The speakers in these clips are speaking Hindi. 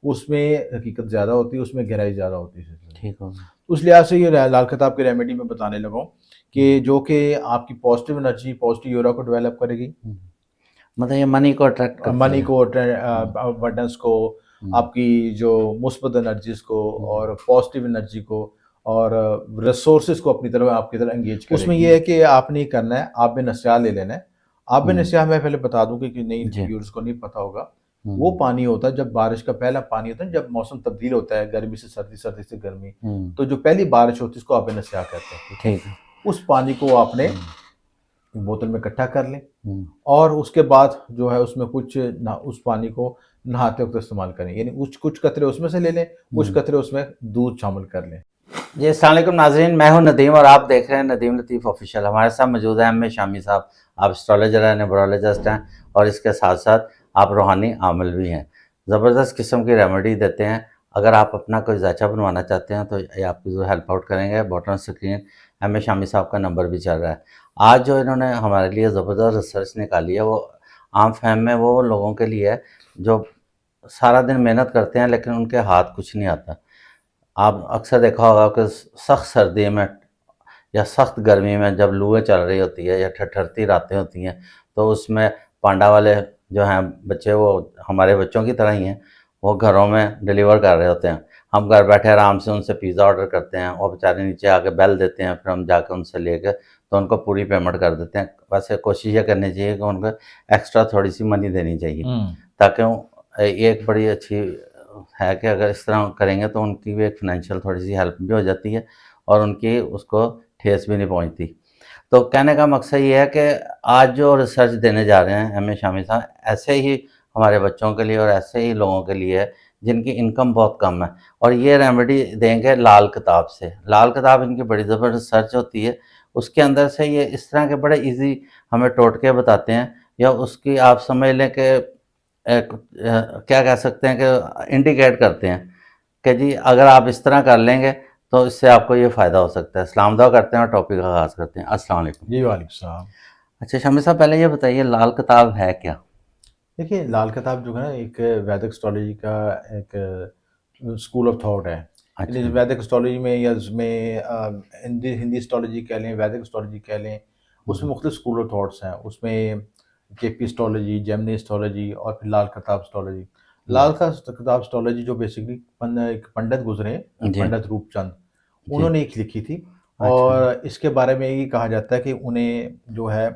उसमें हकीकत ज़्यादा होती है, उसमें गहराई ज़्यादा होती है। ठीक हो गया। उस लिहाज से ये लाल खताब की रेमेडी में बताने लगा हूँ कि जो कि आपकी पॉजिटिव एनर्जी, पॉजिटिव ऑरा को डेवलप करेगी, हम्म, मतलब ये मनी को अट्रैक्ट करती मनी है। को, हम्म, अबंडेंस को, हम्म, आपकी जो मुस्बत एनर्जीज को हम्म, और पॉजिटिव एनर्जी को और रिसोर्सेज को अपनी तरफ, आपकी तरफ एंगेज करेगी। उसमें ये है कि आपने ये करना है, आप भी नस्या ले लेना है। आप भी हम्म, नस्या मैं पहले बता दूं कि नई जी। व्यूअर्स को नहीं पता होगा। वो हम्म, पानी होता है जब बारिश का पहला पानी होता है, जब मौसम तब्दील होता है, गर्मी से सर्दी, सर्दी से गर्मी, हम्म, तो जो पहली बारिश होती है उसको आप नस्या कहते हैं, ठीक है। ठीक है। उस पानी को आपने हम्म, बोतल में इकट्ठा कर लें हम्म, और उसके बाद जो है उसमें कुछ ना, उस पानी को नहाते वक्त इस्तेमाल करें, यानी कुछ कतरे उसमें से ले लें, कुछ हम्म। कतरे उसमें दूध शामिल कर लें। जी अस्सलाम वालेकुम नाज़रीन, मैं हूं नदीम और आप देख रहे हैं नदीम लतीफ़ ऑफिशियल। हमारे साथ मौजूद हैं एम ए शामी साहब। आप एस्ट्रोलॉजर हैं, न्यूमरोलॉजिस्ट हैं और इसके साथ साथ आप रूहानी आमिल भी हैं। ज़बरदस्त किस्म की रेमेडी देते हैं। अगर आप अपना कोई ज़ायचा बनवाना चाहते हैं तो ये आपकी ज़रूर हेल्प आउट करेंगे। Bottom screen M A Shami साहब का नंबर भी चल रहा है। आज जो इन्होंने हमारे लिए ज़बरदस्त रिसर्च निकाली है वो आम फहम में वो लोगों के लिए है जो सारा दिन मेहनत करते हैं लेकिन उनके हाथ कुछ नहीं आता। आप अक्सर देखा होगा कि सख्त सर्दी में या सख्त गर्मी में जब लूएँ चल रही होती है या ठठरती रातें होती हैं तो उसमें पांडा वाले जो हैं बच्चे वो हमारे बच्चों की तरह ही हैं। वो घरों में डिलीवर कर रहे होते हैं। हम घर बैठे आराम से उनसे पिज़्ज़ा ऑर्डर करते हैं और बेचारे नीचे आके बेल देते हैं, फिर हम जाकर उनसे लेकर तो उनको पूरी पेमेंट कर देते हैं। वैसे कोशिश ये करनी चाहिए कि उनको एक्स्ट्रा थोड़ी सी मनी देनी चाहिए ताकि ये एक बड़ी अच्छी है कि अगर इस तरह करेंगे तो उनकी भी एक फ़ाइनेंशियल थोड़ी-सी हेल्प भी हो जाती है और उनकी उसको ठेस भी नहीं पहुँचती। तो कहने का मकसद ये है कि आज जो रिसर्च देने जा रहे हैं एम.ए. शामी साहब, ऐसे ही हमारे बच्चों के लिए और ऐसे ही लोगों के लिए है जिनकी इनकम बहुत कम है और ये रेमेडी देंगे लाल किताब से। लाल किताब इनकी बड़ी ज़बरदस्त रिसर्च होती है। उसके अंदर से ये इस तरह के बड़े ईज़ी हमें टोटके बताते हैं या उसकी आप समझ लें कि क्या कह सकते हैं कि इंडिकेट करते हैं कि जी अगर आप इस तरह कर लेंगे तो इससे आपको ये फ़ायदा हो सकता है। सलाम दुआ करते हैं और टॉपिक का आगाज़ करते हैं। अस्सलाम वालेकुम। जी वालेकुम सलाम। अच्छा शामिर साहब, पहले ये बताइए लाल किताब है क्या? देखिए, लाल किताब जो है ना, एक वैदिक एस्ट्रोलॉजी का एक स्कूल ऑफ थॉट है। यानी अच्छा। वैदिक एस्ट्रोलॉजी में या उसमें हिंदी हिंदी एस्ट्रोलॉजी कह लें, वैदिक एस्ट्रोलॉजी कह लें, उसमें हुँ, मुख्तलिफ स्कूल ऑफ थॉट्स हैं। उसमें केपी एस्ट्रोलॉजी, जेमिनी एस्ट्रोलॉजी और फिर लाल किताब एस्ट्रोलॉजी। हुँ। लाल का किताब एस्ट्रोलॉजी जो बेसिकली एक पंडित गुजरे हैं, जी, पंडित रूपचंद, जी। उन्होंने एक लिखी थी। अच्छा। और इसके बारे में ये कहा जाता है कि उन्हें जो है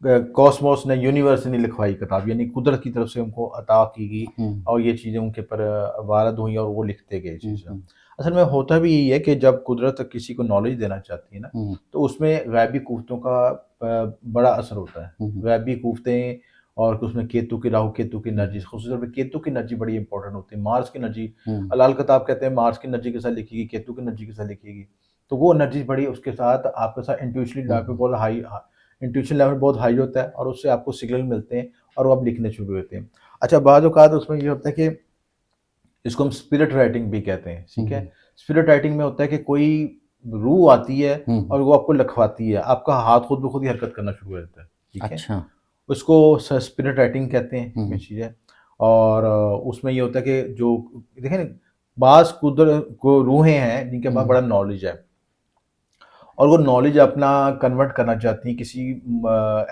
कॉस्मोस ने, यूनिवर्स ने लिखवाई किताब, यानी कुदरत की तरफ से उनको अता की गई हुँ, और ये चीज़ें उनके पर वारद हुई और वो लिखते गए हुँ, चीज़ें। हुँ, असल में होता भी यही है कि जब कुदरत किसी को नॉलेज देना चाहती है ना, हुँ, तो उसमें गैबी कुव्वतों का बड़ा असर होता है। हुँ, गैबी कुव्वतें और उसमें केतु की, राहु केतु की एनर्जी, ख़ुसूसन में केतु की एनर्जी बड़ी इंपॉर्टेंट होती है। मार्स की एनर्जी, हुँ, लाल किताब कहते हैं मार्स की एनर्जी के साथ लिखी गई, केतु की एनर्जी के साथ लिखी गई। तो वो एनर्जी बड़ी, उसके साथ आपके साथ इंट्यूशनली हुँ, लेवल पे बहुत हाई, इंट्यूशन लेवल बहुत हाई होता है और उससे आपको सिग्नल मिलते हैं और वो आप लिखने शुरू होते हैं। अच्छा, बाद औक़ात उसमें ये होता है कि इसको हम स्पिरिट राइटिंग भी कहते हैं, ठीक है? हुँ, स्पिरिट राइटिंग में होता है कि कोई रूह आती है हुँ, और वो आपको लिखवाती है, आपका हाथ खुद ब खुद ही हरकत करना शुरू हो जाता है, ठीक है? अच्छा। उसको स्पिरिट राइटिंग कहते हैं, हुँ, ये चीज़ है। और उसमें ये होता है कि जो देखें ना, बाज़ कुदरत को रूहें हैं जिनके पास हुँ, बड़ा नॉलेज है और वो नॉलेज अपना कन्वर्ट करना चाहती हैं, किसी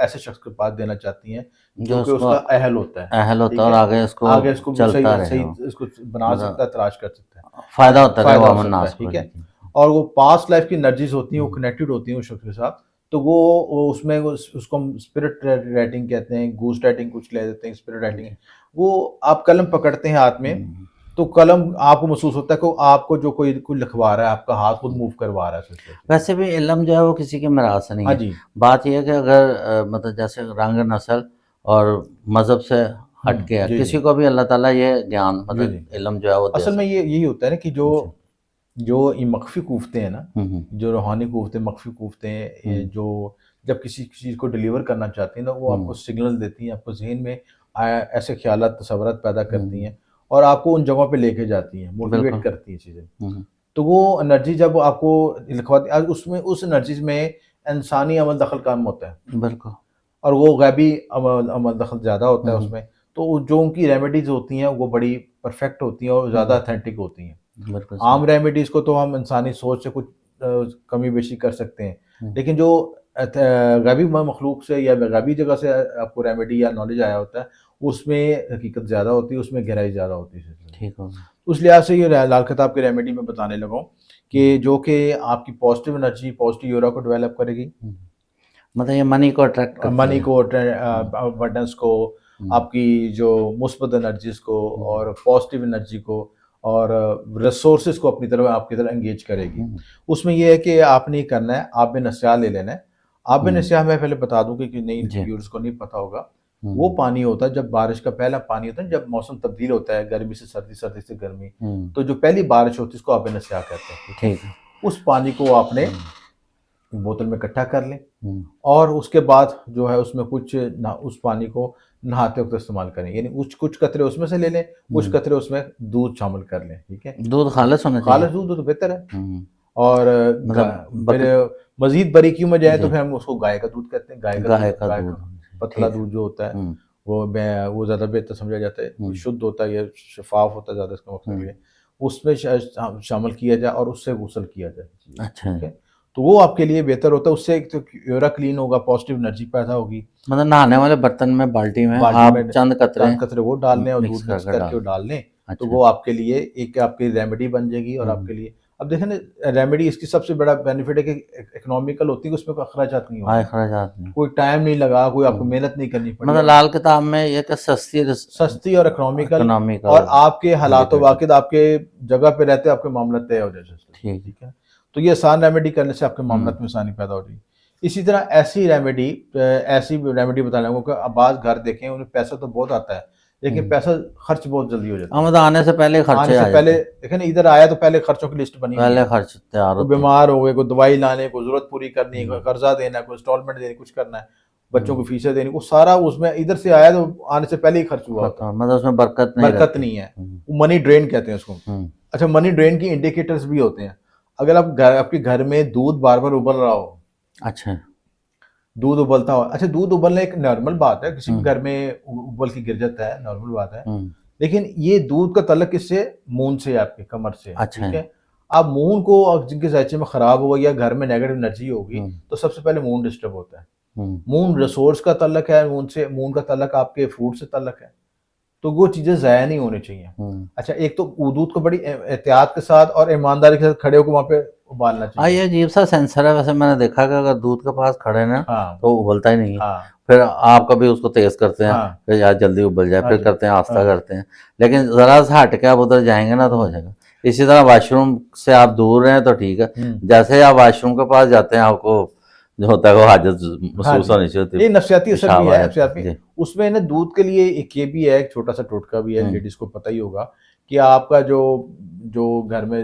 ऐसे शख्स के पास देना चाहती हैं जो जो कि उसको उसका अहल होता है, अहल होता ठीक है और है? आगे इसको आगे इसको वो चलता सही रहे सही वो, इसको बना सकता मतलब है, तलाश कर सकता है फ़ायदा और होता रहे वो फ़ायदा हो अमन सकता है, नास को। ठीक जी, है? जी। और वो पास्ट लाइफ़ की एनर्जीज़ होती हैं, वो हुँ, कनेक्टेड होती हैं उस शख्स के साथ, तो वो उसमें उसको हम स्पिरिट राइटिंग कहते हैं, घूस राइटिंग कुछ कह देते हैं, स्पिरिट राइटिंग। जी। वो आप कलम पकड़ते हैं हाथ में, हुँ, तो कलम आपको महसूस होता है कि आपको जो कोई लिखवा रहा है, आपका हाथ खुद हुँ। मूव करवा रहा है इस तरीके से। वैसे भी इल्म जो है वो किसी की मिरास नहीं हाँ है। जी। बात ये है कि अगर मतलब जैसे रंग, नस्ल और मज़हब से हट के है, जी, जी। किसी को भी अल्लाह ताला ये ज्ञान जी, मतलब जी। इल्म जो है वो दे असल में ये सकता यही होता है ना कि जो है। जी। जो ये मख्फ़ी कुव्वतें हैं ना, हुँ, हुँ, जो रूहानी कुव्वतें, मख्फ़ी कुव्वतें, ये हुँ, जो जब किसी चीज़ को डिलीवर करना चाहती हैं ना, वो आपको हुँ, सिग्नल देती हैं, आपको ज़हन में ऐसे ख़्यालात, तसव्वुरात पैदा करती हुँ, हैं और आपको उन जगहों पे लेके जाती हैं, मोटिवेट बिल्कुल। करती हैं चीज़ें। हुँ, हुँ, तो वो एनर्जी जब आपको लिखवाती उसमें उस एनर्जीज़ में इंसानी अमल दखल कम होता है बिल्कुल। और वो गैबी अमल अमल दखल ज़्यादा होता हुँ, है हुँ, उसमें। तो जो उनकी रेमेडीज़ होती हैं, वो बड़ी परफेक्ट होती हैं और ज़्यादा अथेंटिक होती हैं। बिल्कुल आम रेमेडीज़ को तो हम इंसानी सोच से कुछ कमी बेशी कर सकते हैं, हम्म, लेकिन जो गैबी मखलूक से या गैबी जगह से आपको रेमेडी या नॉलेज आया होता है, उसमें हकीकत ज़्यादा होती है, उसमें गहराई ज़्यादा होती है। ठीक होगा। उस लिहाज से ये लाल खिताब की रेमेडी मैं बताने लगा हूँ कि जो कि आपकी पॉजिटिव एनर्जी, पॉजिटिव ऑरा को डेवलप करेगी, हम्म, मतलब ये मनी को अट्रैक्ट करती मनी है। को, अबंडेंस को, हम्म, आपकी जो मुस्बत एनर्जीज को हम्म, और पॉजिटिव एनर्जी को और रिसोर्सेज को अपनी तरफ आपकी तरफ एंगेज करेगी। हम्म, उसमें यह है कि आपने ये करना है, आप में नस्या ले लेना है। आप में हम्म, नस्या मैं पहले बता दूं कि नहीं जी, व्यूअर्स को नहीं पता होगा। वो हम्म, पानी होता है जब बारिश का पहला पानी होता है, जब मौसम तब्दील होता है, गर्मी से सर्दी, सर्दी से गर्मी, हम्म, तो जो पहली बारिश होती है उसको आप नस्या कहते हैं। ठीक है, ठीक है। उस पानी को आपने हम्म, बोतल में इकट्ठा कर लें हम्म, और उसके बाद जो है उसमें कुछ ना, उस पानी को नहाते वक्त इस्तेमाल करें, यानी कुछ कुछ कतरे उसमें से ले लें, कुछ हम्म, कतरे उसमें दूध शामिल कर लें। ठीक है, दूध खालिश होना चाहिए। खालिश दूध हो तो बेहतर है। हम्म, और मतलब फिर मजीद बारीकी में जाए तो जी, फिर हम उसको गाय का दूध कहते हैं। गाय का गाय दूध का होना चाहिए, पतला ठीक है। दूध जो होता है, हम्म, वो ज़्यादा बेहतर समझा जाता है, वो हम्म, शुद्ध होता है, ये शफाफ होता है ज़्यादा, इसका मकसद हम्म, ये उसमें शामिल किया जाए और उससे गुस्ल किया जाए। अच्छा, ठीक है, तो वो आपके लिए बेहतर होता है। उससे एक तो यूरा क्लीन होगा, पॉजिटिव एनर्जी पैदा होगी। मतलब नहाने वाले बर्तन में, बाल्टी में बाल्टी आप में चंद कतरे चंद कतरे वो डालने और मिक्स दूध कर मिक्स कर करके वो डाल। डाल लें, तो अच्छा। वो आपके लिए एक आपकी रेमेडी बन जाएगी। और हम्म, आपके लिए अब देखें ना, रेमेडी इसकी सबसे बड़ा बेनिफिट है कि इकोनॉमिकल होती है, उसमें कोई अखराजात नहीं आय होते, खराजात नहीं। कोई टाइम नहीं लगा, कोई आपको हम्म, मेहनत नहीं करनी पड़ी। मतलब लाल किताब में ये कि सस्ती सस्ती और इकोनॉमिकल, और इकोनॉमिकल आपके हालात इंटीग्रेटेड। वाकिद आपके जगह पे रहते आपके मामला तय हो जाए। ठीक। ठीक है, तो ये आसान रेमेडी करने से आपके मामला हम्म, में आसानी पैदा हो जाएगी। इसी तरह ऐसी रेमेडी बताने को, अब बाज़ घर देखें उन्हें पैसा तो बहुत आता है, लेकिन हम्म, पैसा खर्च बहुत जल्दी हो जाता हाँ है। मतलब आने से पहले आने खर्चे से आ पहले जाते हैं। देखें ना, इधर आया तो पहले खर्चों की लिस्ट बनी हुई पहले है। खर्च तैयार कोई होते हैं। बीमार हो गए, कोई दवाई लाने, कोई जरूरत पूरी करनी है, कोई हम्म, कर्जा देना है, कोई इंस्टॉलमेंट देनी, कुछ करना है, बच्चों को हम्म, फीसें देनी, वो सारा उसमें इधर से आया तो आने से पहले ही खर्च हुआ होता खत्म, है। मतलब उसमें बरकत नहीं बरकत रहती। नहीं है, हम्म, वो मनी ड्रेन कहते हैं उसको। हम्म, अच्छा, मनी ड्रेन की इंडिकेटर्स भी होते हैं। अगर आपके घर में दूध बार बार उबल रहा हो, अच्छा। दूध उबलता हो, अच्छा दूध उबलना एक नॉर्मल बात है, किसी भी हम्म, घर में उबल के गिर जाता है, नॉर्मल बात है। हम्म, लेकिन ये दूध का तल्लक किससे, मून से, आपके कमर से। अच्छा ठीक है। है, आप मून को जिनके जायचे में खराब होगा या घर में नेगेटिव एनर्जी होगी, हम्म, तो सबसे पहले मून डिस्टर्ब होता है। हम्म, मून रिसोर्स का तल्लक है, मून से, मून का तल्लक आपके फूड से तल्लक है, तो वो चीज़ें ज़ाया नहीं होनी चाहिए। हम्म। अच्छा, एक तो दूध को बड़ी एहतियात के साथ और ईमानदारी के साथ खड़े होकर वहाँ पे उबालना चाहिए। ये अजीब सा सेंसर है वैसे, मैंने देखा कि अगर दूध के पास खड़े ना हाँ, तो उबलता ही नहीं है। हाँ, फिर आप कभी उसको तेज करते हैं, हाँ, फिर यार जल्दी उबल जाए, हाँ फिर जी, करते हैं आस्ता हाँ, करते हैं। लेकिन जरा सा हट के आप उधर जाएंगे ना तो हो जाएगा। इसी तरह वॉशरूम से आप दूर हैं तो ठीक है, हुँ, जैसे ही आप वॉशरूम के पास जाते हैं आपको जो होता है वो हाजत हाँ महसूस जी। होनी चाहिए, ये नफ्सियाती असर भी पेशाब आ है, जाता नफ्सियाती। है। जी। उसमें ना दूध के लिए एक ये भी है, एक छोटा-सा टोटका भी है, हम्म, लेडीज़ को पता ही होगा कि आपका जो जो घर में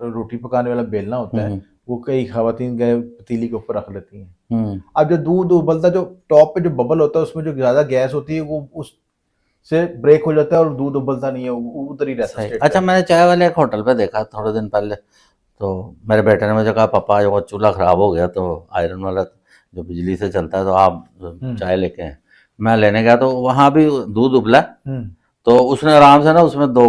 रोटी पकाने वाला बेलना होता है, हम्म, वो कई ख़वातीन गए पतीली के ऊपर रख लेती हैं। हम्म, अब जो दूध उबलता, जो टॉप पे जो बबल होता है, उसमें जो ज़्यादा गैस होती है, वो उससे ब्रेक हो जाता है और दूध उबलता नहीं है, वो उधर ही रहता है सही। स्ट्रेट अच्छा, पे। मैंने चाय वाले एक होटल पे देखा थोड़े दिन पहले, तो मेरे बेटे ने मुझे कहा पापा जो चूल्हा ख़राब हो गया, तो आयरन वाला जो बिजली से चलता है, तो आप हुँ, चाय लेके आए। मैं लेने गया तो वहाँ भी दूध उबला, हुँ, तो उसने आराम से ना उसमें 2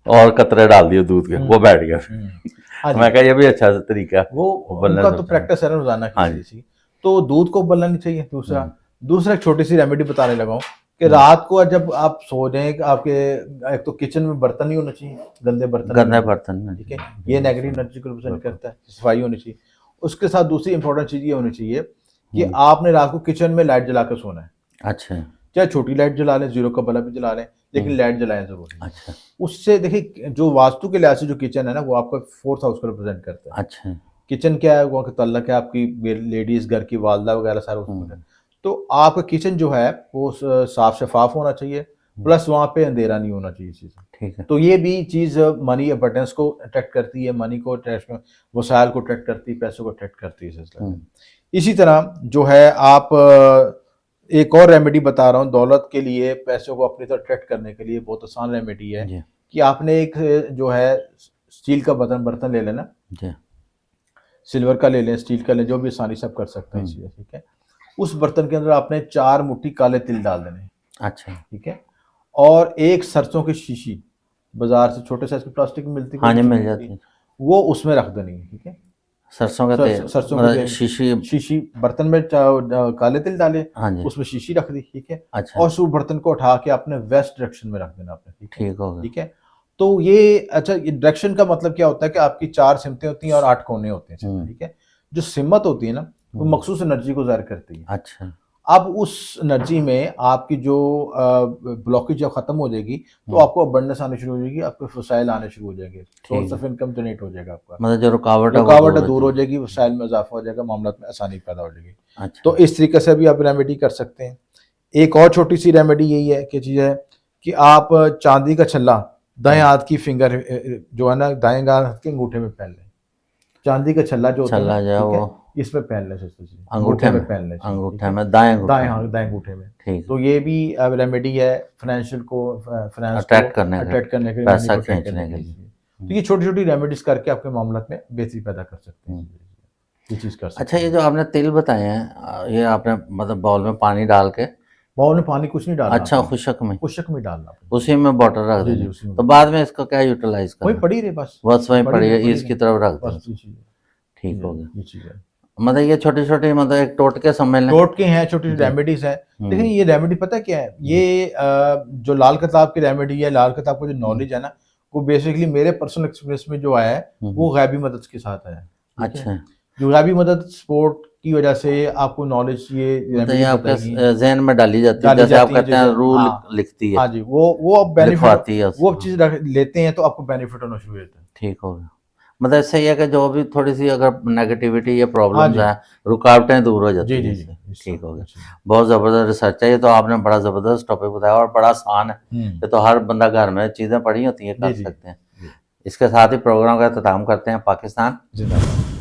और कतरे डाल दिए दूध के, हुँ, वो बैठ गया। हुँ। हाँ मैं जी। कहा ये भी अच्छा तरीका है वो उबलने उनका से तो बचाने प्रैक्टिस है ना रोजाना का। हाँ की जी। सी। तो दूध को उबलना नहीं चाहिए। दूसरा हम्म, दूसरा एक छोटी सी रेमेडी बताने लगा हूँ कि हम्म, रात को जब आप सो जाएं, कि आपके एक तो किचन में बर्तन नहीं होना चाहिए, गंदे बर्तन नहीं गंदे होने। बर्तन में ठीक है, जी, ये जी, नेगेटिव सही, एनर्जी को रिप्रेजेंट बिल्कुल। करता है, सफाई होनी चाहिए। उसके साथ दूसरी इंपॉर्टेंट चीज ये होनी चाहिए कि हम्म, आपने रात को किचन में लाइट जला कर सोना है। अच्छा। चाहे छोटी लाइट जला लें, जीरो का बल्ब भी जला लें, लेकिन हम्म, लाइट जलाएं जरूर। अच्छा, उससे देखिए, जो वास्तु के लिहाज से जो किचन है ना, वो आपका फोर्थ हाउस को रिप्रेजेंट करता है। अच्छा। किचन क्या है, वो कि तल्लक है आपकी लेडीज, घर की वालदा वगैरह सारा उसमें है। हम्म, तो आपका किचन जो है वो साफ शफाफ होना चाहिए, हम्म, प्लस वहाँ पे अंधेरा नहीं होना चाहिए चीज़। ठीक है। तो ये भी चीज़ मनी अबंडेंस को अट्रैक्ट करती है, मनी को अट्रैक्ट, वसाइल को अट्रैक्ट करती है, पैसों को अट्रैक्ट करती है इस सिलसिले में। हम्म, इसी तरह जो है आप एक और रेमेडी बता रहा हूँ दौलत के लिए, पैसों को अपनी तरफ अट्रैक्ट करने के लिए, बहुत आसान रेमेडी है जी, कि आपने एक जो है स्टील का बर्तन ले लेना, जी, सिल्वर का ले लें, स्टील का लें, जो भी आसानी से आप कर सकते हैं हम्म, चीज़ें। ठीक है, उस बर्तन के अंदर आपने 4 मुट्ठी काले तिल डाल देने। अच्छा, ठीक है, और एक सरसों की शीशी, बाजार से छोटे साइज की प्लास्टिक में मिलती है, हाँ जी, कोई मिल चीज़ जाती मिलती है। है, वो उसमें रख देनी है, ठीक है। सरसों का तेल, सरसों के मतलब तेल, शीशी। शीशी बर्तन में काले तिल डाले, हाँ जी। उसमें शीशी रख दी, ठीक है। अच्छा। और उस बर्तन को उठा के आपने वेस्ट डायरेक्शन में रख देना आपने, ठीक है। ठीक हो गया। ठीक है। तो ये अच्छा, ये डायरेक्शन का मतलब क्या होता है कि आपकी 4 सिमतें होती हैं और 8 कोने होते हैं सिर्फ, ठीक है। जो सिमत होती है ना, वो मखसूस एनर्जी को ज़ाहिर करती है। अच्छा। अब उस एनर्जी में आपकी जो ब्लॉकेज जब खत्म हो जाएगी, तो आपको अबंडेंस आनी शुरू हो जाएगी, आपके वसाइल आने शुरू हो जाएंगे, सोर्स ऑफ इनकम जनरेट हो जाएगा आपका, मतलब जो रुकावट है वो रुकावट दूर दूर हो जाएगी। जाएगी, वसाइल में इजाफा हो जाएगा, मामलात में आसानी पैदा हो जाएगी। अच्छा। तो इस तरीके से भी आप रेमेडी कर सकते हैं। एक और छोटी सी रेमेडी यही है कि चीज़ है कि आप चांदी का छल्ला दाएं हाथ की फिंगर जो है ना, दाएं हाथ के अंगूठे में पहन लें। चांदी का छल्ला जो होता है ना, छल्ला जो है ठीक है, वो इसमें पहन लें, सिस्टर अंगूठे में, पहन लें, ठीक अंगूठे है, में, दाएं अंगूठे दाएं में। हाथ, दाएं अंगूठे में। ठीक तो ये भी रेमेडी है फाइनेंशियल को, फाइनेंस को अट्रैक्ट करने का, अट्रैक्ट करने के लिए, मनी पैसा को अट्रैक्ट खींचने करने के के लिए। लिए। तो ये छोटी छोटी रेमेडीज करके आपके मामलात में बेहतरी पैदा कर सकते हैं, ये चीज़ कर सकते अच्छा, ये हैं। जो आपने तेल बताए हैं, ये आपने मतलब बाउल में पानी डाल के, बाउल में पानी कुछ नहीं डालना अच्छा, आपने, खुशक में, खुशक में डालना आपने, उसी में बॉटल रख जी जी, देनी, उसी में तो बाद में इसको क्या यूटिलाइज वही करना? पड़ी रहे बस, बस वहीं पड़ी है, पड़ी इसकी रहे, तरफ रख बस दें। ये चीज़ है, ठीक हो गया। ये चीज़ है। मतलब ये छोटी छोटी, मतलब एक टोटके समझ लें। टोटके हैं, छोटी छोटी जी। रेमेडीज हैं। लेकिन ये रेमेडी पता क्या है, ये जो लाल किताब की रेमेडी है, लाल किताब का जो नॉलेज है ना, वो बेसिकली मेरे पर्सनल एक्सपीरियंस में जो आया है, वो गैबी मदद के साथ आया है, ठीक है। अच्छा, जो गैबी मदद स्पोर्ट की वजह से आपको नॉलेज ये मतलब ये रेमेडीज आपके बताई गई, जहन में डाली जाती है, डाली जैसे आप जाती हैं, कहते हैं जैसे रूल हाँ लिखती है, हाँ जी, वो अब बेनिफिट, लिखवाती है वो उससे। चीज़ लेते हैं तो आपको बेनिफिट होना शुरू हो जाता है। ठीक हो गया। मतलब इससे ये है कि जो भी थोड़ी सी अगर नेगेटिविटी या हाँ प्रॉब्लम्स जी, हैं, रुकावटें दूर हो जाती जी हैं जी इससे। जी, ठीक हो गया। जी। बहुत ज़बरदस्त रिसर्च है ये, तो आपने बड़ा ज़बरदस्त टॉपिक बताया और बड़ा आसान है, ये तो हर बंदा घर में चीज़ें पड़ी होती हैं, कर जी जी सकते हैं। जी, इसके साथ ही प्रोग्राम का अख्ताम करते हैं। पाकिस्तान जिंदाबाद।